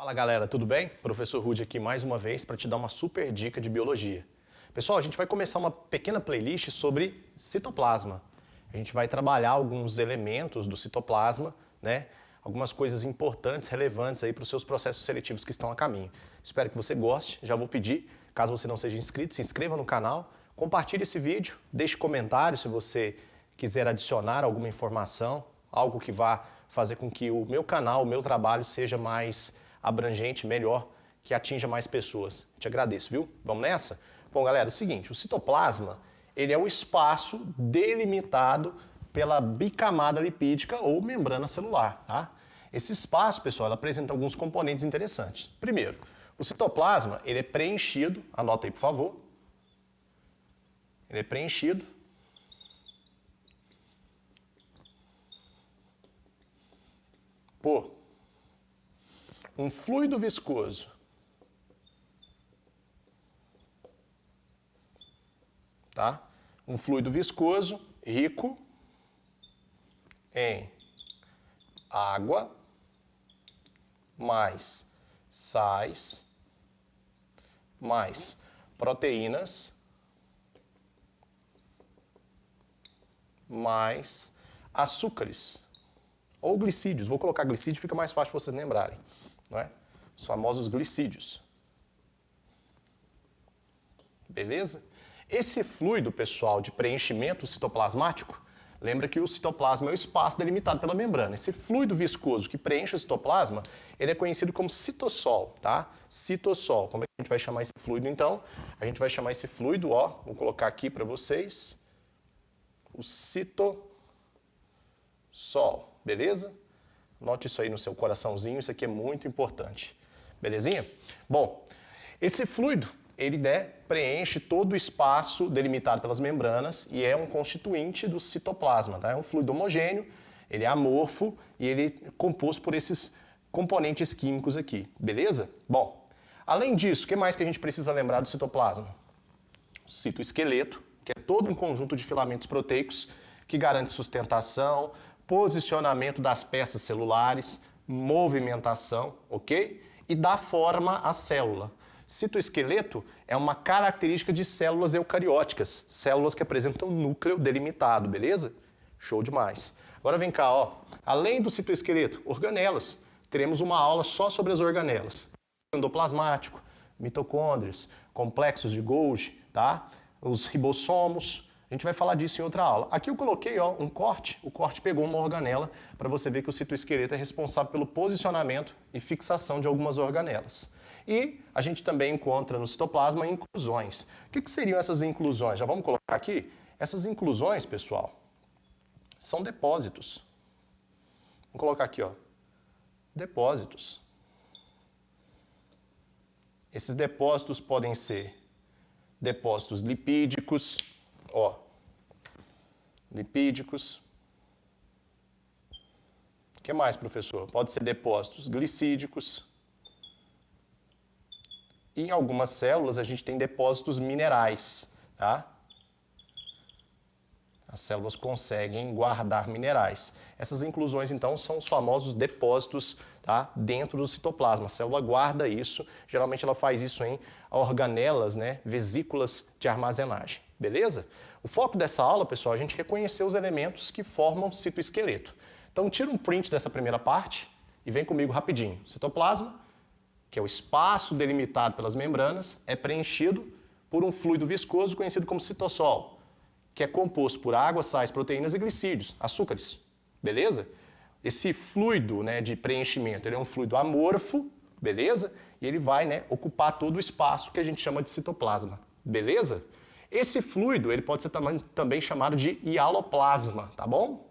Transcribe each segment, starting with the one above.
Fala galera, tudo bem? Professor Rude aqui mais uma vez para te dar uma super dica de biologia. Pessoal, a gente vai começar uma pequena playlist sobre citoplasma. A gente vai trabalhar alguns elementos do citoplasma, né? Algumas coisas importantes, relevantes aí para os seus processos seletivos que estão a caminho. Espero que você goste. Já vou pedir, caso você não seja inscrito, se inscreva no canal, compartilhe esse vídeo, deixe comentário se você quiser adicionar alguma informação, algo que vá fazer com que o meu canal, o meu trabalho seja mais abrangente, melhor, que atinja mais pessoas. Te agradeço, viu? Vamos nessa? Bom, galera, é o seguinte, o citoplasma, ele é o espaço delimitado pela bicamada lipídica ou membrana celular, tá? Esse espaço, pessoal, ele apresenta alguns componentes interessantes. Primeiro, o citoplasma, ele é preenchido, anota aí, por favor. Ele é preenchido por um fluido viscoso tá? Um fluido viscoso rico em água mais sais mais proteínas mais açúcares ou glicídios. Vou colocar glicídio, fica mais fácil vocês lembrarem, não é? Os famosos glicídios. Beleza? Esse fluido, pessoal, de preenchimento citoplasmático, lembra que o citoplasma é o espaço delimitado pela membrana. Esse fluido viscoso que preenche o citoplasma, ele é conhecido como citossol, tá? Citossol. Como é que a gente vai chamar esse fluido, então? A gente vai chamar esse fluido, ó, vou colocar aqui para vocês, o citossol, beleza? Note isso aí no seu coraçãozinho, isso aqui é muito importante. Belezinha? Bom, esse fluido, ele preenche todo o espaço delimitado pelas membranas e é um constituinte do citoplasma, tá? É um fluido homogêneo, ele é amorfo e ele é composto por esses componentes químicos aqui, beleza? Bom, além disso, o que mais que a gente precisa lembrar do citoplasma? O citoesqueleto, que é todo um conjunto de filamentos proteicos que garante sustentação, posicionamento das peças celulares, movimentação, ok? E dá forma à célula. Citoesqueleto é uma característica de células eucarióticas, células que apresentam núcleo delimitado, beleza? Show demais. Agora vem cá, ó. Além do citoesqueleto, organelas. Teremos uma aula só sobre as organelas. Endoplasmático, mitocôndrias, complexos de Golgi, tá? Os ribossomos. A gente vai falar disso em outra aula. Aqui eu coloquei ó, um corte, o corte pegou uma organela para você ver que o citoesqueleto é responsável pelo posicionamento e fixação de algumas organelas. E a gente também encontra no citoplasma inclusões. O que seriam essas inclusões? Já vamos colocar aqui? Essas inclusões, pessoal, são depósitos. Vamos colocar aqui, ó, depósitos. Esses depósitos podem ser depósitos lipídicos, ó, lipídicos. O que mais, professor? Pode ser depósitos glicídicos. E em algumas células a gente tem depósitos minerais, tá? As células conseguem guardar minerais. Essas inclusões, então, são os famosos depósitos, tá? Dentro do citoplasma. A célula guarda isso, geralmente ela faz isso em organelas, né? Vesículas de armazenagem, beleza? O foco dessa aula, pessoal, é a gente reconhecer os elementos que formam o citoesqueleto. Então, tira um print dessa primeira parte e vem comigo rapidinho. Citoplasma, que é o espaço delimitado pelas membranas, é preenchido por um fluido viscoso conhecido como citossol, que é composto por água, sais, proteínas e glicídios, açúcares, beleza? Esse fluido, né, de preenchimento, ele é um fluido amorfo, beleza? E ele vai, né, ocupar todo o espaço que a gente chama de citoplasma, beleza? Esse fluido, ele pode ser também chamado de hialoplasma, tá bom?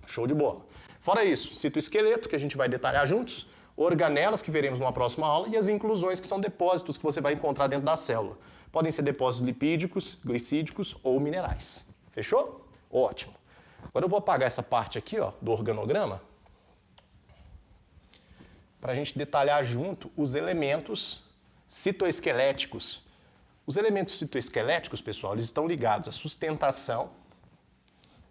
Show de bola. Fora isso, citoesqueleto, que a gente vai detalhar juntos, organelas, que veremos numa próxima aula, e as inclusões, que são depósitos que você vai encontrar dentro da célula. Podem ser depósitos lipídicos, glicídicos ou minerais. Fechou? Ótimo. Agora eu vou apagar essa parte aqui, ó, do organograma, para a gente detalhar junto os elementos citoesqueléticos. Os elementos citoesqueléticos, pessoal, eles estão ligados à sustentação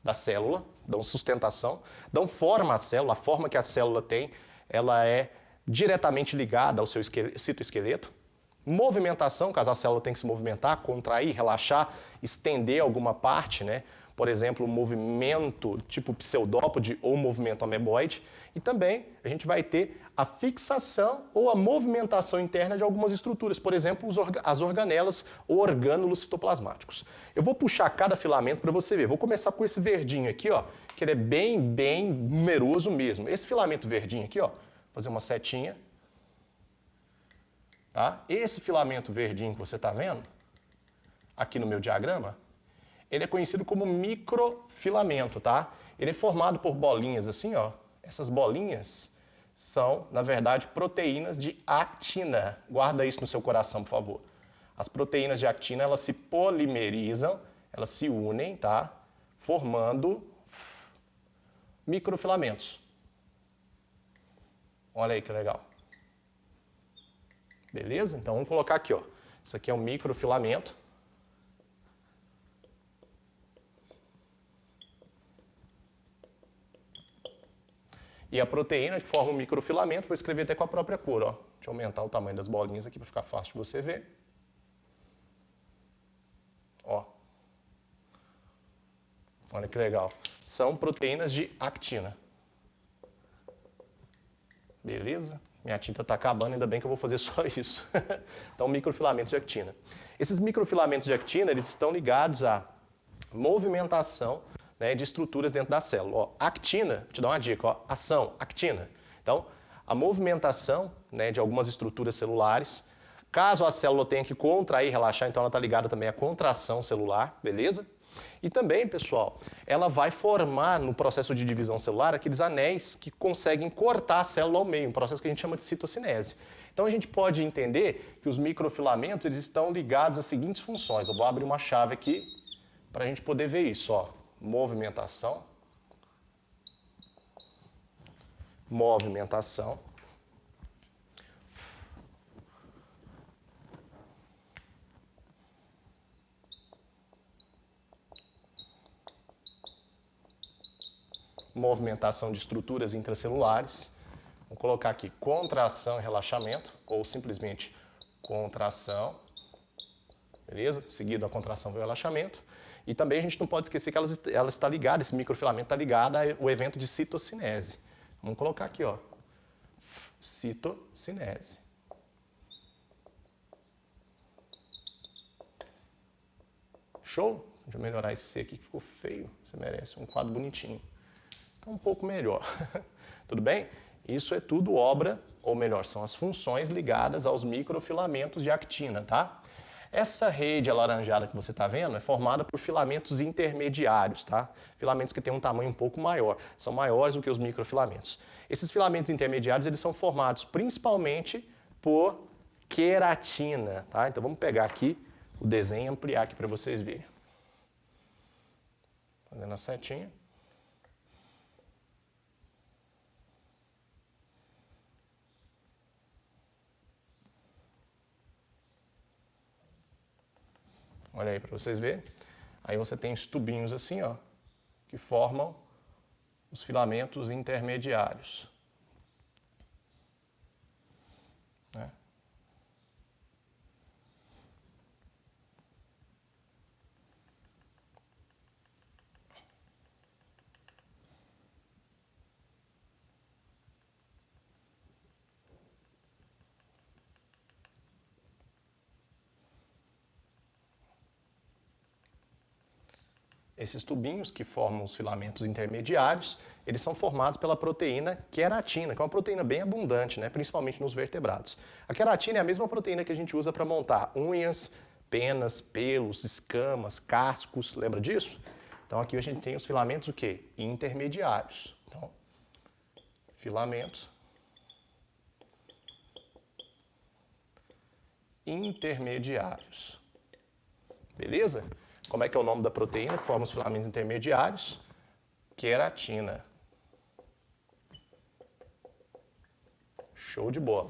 da célula, dão sustentação, dão forma à célula, a forma que a célula tem, ela é diretamente ligada ao seu citoesqueleto. Movimentação, caso a célula tenha que se movimentar, contrair, relaxar, estender alguma parte, né? Por exemplo, um movimento tipo pseudópode ou movimento ameboide. E também a gente vai ter a fixação ou a movimentação interna de algumas estruturas, por exemplo, as organelas ou orgânulos citoplasmáticos. Eu vou puxar cada filamento para você ver. Vou começar com esse verdinho aqui, ó, que ele é bem numeroso mesmo. Esse filamento verdinho aqui, ó, vou fazer uma setinha. Tá? Esse filamento verdinho que você está vendo, aqui no meu diagrama, ele é conhecido como microfilamento, tá? Ele é formado por bolinhas assim, ó. Essas bolinhas são, na verdade, proteínas de actina. Guarda isso no seu coração, por favor. As proteínas de actina, elas se polimerizam, elas se unem, tá? Formando microfilamentos. Olha aí que legal. Beleza? Então vamos colocar aqui, ó. Isso aqui é um microfilamento. E a proteína que forma o microfilamento, vou escrever até com a própria cor, ó. Deixa eu aumentar o tamanho das bolinhas aqui para ficar fácil de você ver. Ó. Olha que legal. São proteínas de actina. Beleza? Minha tinta está acabando, ainda bem que eu vou fazer só isso. Então, microfilamentos de actina. Esses microfilamentos de actina, eles estão ligados à movimentação, né, de estruturas dentro da célula. Ó, actina, vou te dar uma dica, ó, ação, actina. Então, a movimentação, né, de algumas estruturas celulares. Caso a célula tenha que contrair e relaxar, então ela está ligada também à contração celular, beleza? E também, pessoal, ela vai formar no processo de divisão celular aqueles anéis que conseguem cortar a célula ao meio, um processo que a gente chama de citocinese. Então a gente pode entender que os microfilamentos eles estão ligados às seguintes funções. Eu vou abrir uma chave aqui para a gente poder ver isso, ó. Movimentação, movimentação, movimentação de estruturas intracelulares. Vou colocar aqui contração e relaxamento, ou simplesmente contração, beleza? Seguido a contração e o relaxamento. E também a gente não pode esquecer que ela está ligada, esse microfilamento está ligado ao evento de citocinese. Vamos colocar aqui, ó, citocinese. Show? Deixa eu melhorar esse C aqui que ficou feio. Você merece um quadro bonitinho. Então, um pouco melhor. Tudo bem? Isso é tudo obra, ou melhor, são as funções ligadas aos microfilamentos de actina, tá? Essa rede alaranjada que você está vendo é formada por filamentos intermediários, tá? Filamentos que têm um tamanho um pouco maior, são maiores do que os microfilamentos. Esses filamentos intermediários eles são formados principalmente por queratina, tá? Então vamos pegar aqui o desenho e ampliar aqui para vocês verem. Fazendo a setinha. Olha aí para vocês verem. Aí você tem os tubinhos assim, ó, que formam os filamentos intermediários. Né? Esses tubinhos que formam os filamentos intermediários, eles são formados pela proteína queratina, que é uma proteína bem abundante, né, principalmente nos vertebrados. A queratina é a mesma proteína que a gente usa para montar unhas, penas, pelos, escamas, cascos, lembra disso? Então aqui a gente tem os filamentos o quê? Intermediários. Então, filamentos intermediários. Beleza? Como é que é o nome da proteína que forma os filamentos intermediários? Queratina. Show de bola.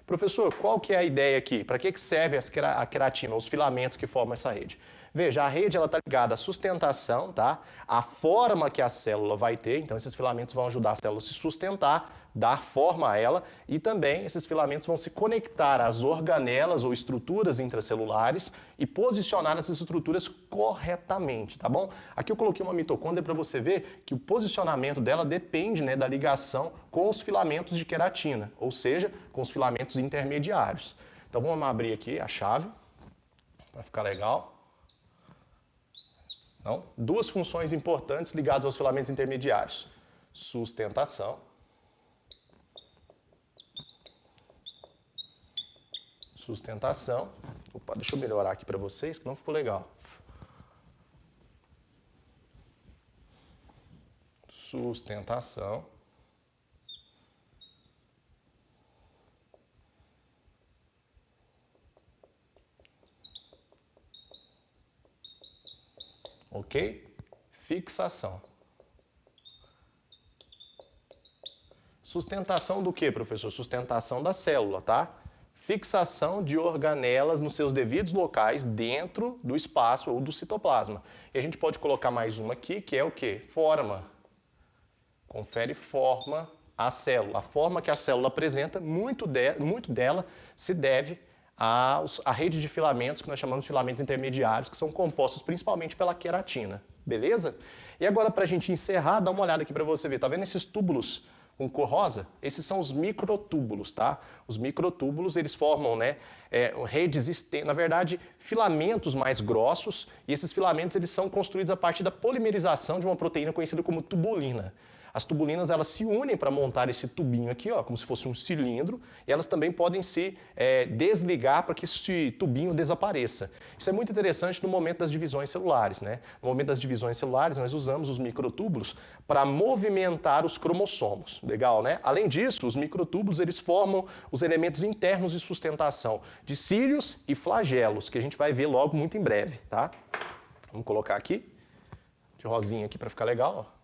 Professor, qual que é a ideia aqui? Para que serve a queratina, os filamentos que formam essa rede? Veja, a rede ela está ligada à sustentação, tá? A forma que a célula vai ter, então esses filamentos vão ajudar a célula a se sustentar, dar forma a ela, e também esses filamentos vão se conectar às organelas ou estruturas intracelulares e posicionar essas estruturas corretamente, tá bom? Aqui eu coloquei uma mitocôndria para você ver que o posicionamento dela depende, né, da ligação com os filamentos de queratina, ou seja, com os filamentos intermediários. Então vamos abrir aqui a chave, para ficar legal. Então, duas funções importantes ligadas aos filamentos intermediários. Sustentação. Sustentação. Opa, deixa eu melhorar aqui para vocês, que não ficou legal. Sustentação. Ok? Fixação. Sustentação do que, professor? Sustentação da célula, tá? Fixação de organelas nos seus devidos locais dentro do espaço ou do citoplasma. E a gente pode colocar mais uma aqui, que é o quê? Forma. Confere forma à célula. A forma que a célula apresenta, muito dela se deve à rede de filamentos que nós chamamos de filamentos intermediários, que são compostos principalmente pela queratina. Beleza? E agora, para a gente encerrar, dá uma olhada aqui para você ver. Tá vendo esses túbulos com cor rosa? Esses são os microtúbulos, tá? Os microtúbulos, eles formam, né, redes, na verdade, filamentos mais grossos, e esses filamentos eles são construídos a partir da polimerização de uma proteína conhecida como tubulina. As tubulinas, elas se unem para montar esse tubinho aqui, ó, como se fosse um cilindro, e elas também podem se desligar para que esse tubinho desapareça. Isso é muito interessante no momento das divisões celulares, né? No momento das divisões celulares, nós usamos os microtúbulos para movimentar os cromossomos. Legal, né? Além disso, os microtúbulos, eles formam os elementos internos de sustentação de cílios e flagelos, que a gente vai ver logo muito em breve, tá? Vamos colocar aqui, de rosinha aqui para ficar legal, ó.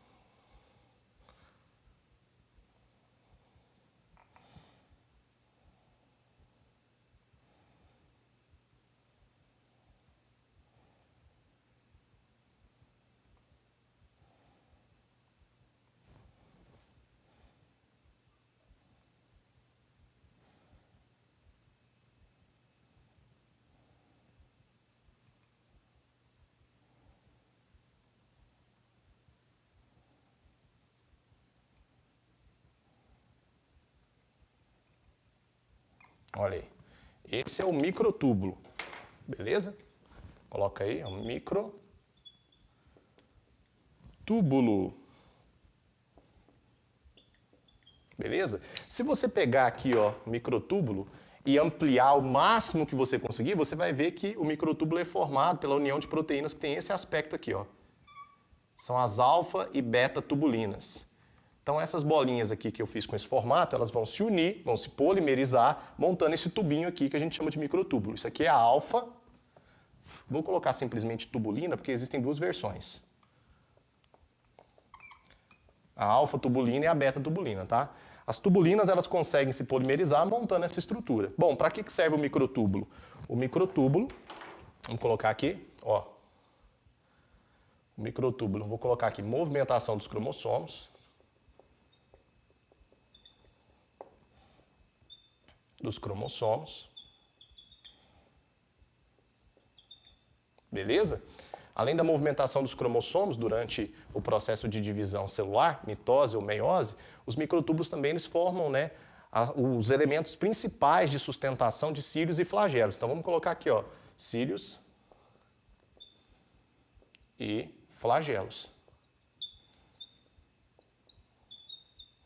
Olha aí. Esse é o microtúbulo. Beleza? Coloca aí, é um microtúbulo. Beleza? Se você pegar aqui, ó, microtúbulo e ampliar o máximo que você conseguir, você vai ver que o microtúbulo é formado pela união de proteínas que tem esse aspecto aqui, ó. São as alfa e beta tubulinas. Então essas bolinhas aqui que eu fiz com esse formato, elas vão se unir, vão se polimerizar, montando esse tubinho aqui que a gente chama de microtúbulo. Isso aqui é a alfa. Vou colocar simplesmente tubulina, porque existem duas versões. A alfa tubulina e a beta tubulina, tá? As tubulinas, elas conseguem se polimerizar montando essa estrutura. Bom, para que serve o microtúbulo? O microtúbulo, vamos colocar aqui, ó. O microtúbulo, vou colocar aqui movimentação dos cromossomos. Beleza? Além da movimentação dos cromossomos durante o processo de divisão celular, mitose ou meiose, os microtúbulos também eles formam, né, os elementos principais de sustentação de cílios e flagelos. Então vamos colocar aqui, ó, cílios e flagelos.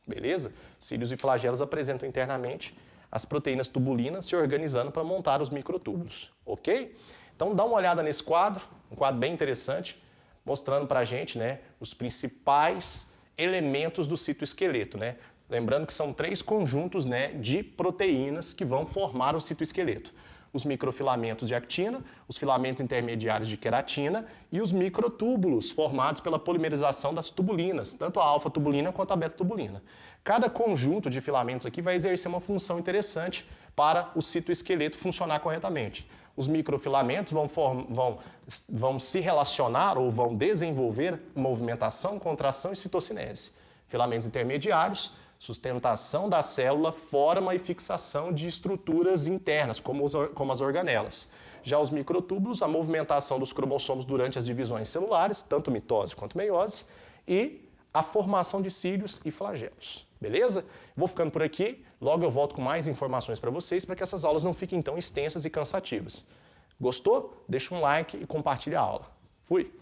Beleza? Cílios e flagelos apresentam internamente as proteínas tubulinas se organizando para montar os microtúbulos, ok? Então dá uma olhada nesse quadro, um quadro bem interessante, mostrando para a gente, né, os principais elementos do citoesqueleto, né? Lembrando que são 3 conjuntos, né, de proteínas que vão formar o citoesqueleto. Os microfilamentos de actina, os filamentos intermediários de queratina e os microtúbulos formados pela polimerização das tubulinas, tanto a alfa-tubulina quanto a beta-tubulina. Cada conjunto de filamentos aqui vai exercer uma função interessante para o citoesqueleto funcionar corretamente. os microfilamentos vão se relacionar ou vão desenvolver movimentação, contração e citocinese. Filamentos intermediários, sustentação da célula, forma e fixação de estruturas internas, como as organelas. Já os microtúbulos, a movimentação dos cromossomos durante as divisões celulares, tanto mitose quanto meiose, e a formação de cílios e flagelos. Beleza? Vou ficando por aqui, logo eu volto com mais informações para vocês, para que essas aulas não fiquem tão extensas e cansativas. Gostou? Deixa um like e compartilha a aula. Fui!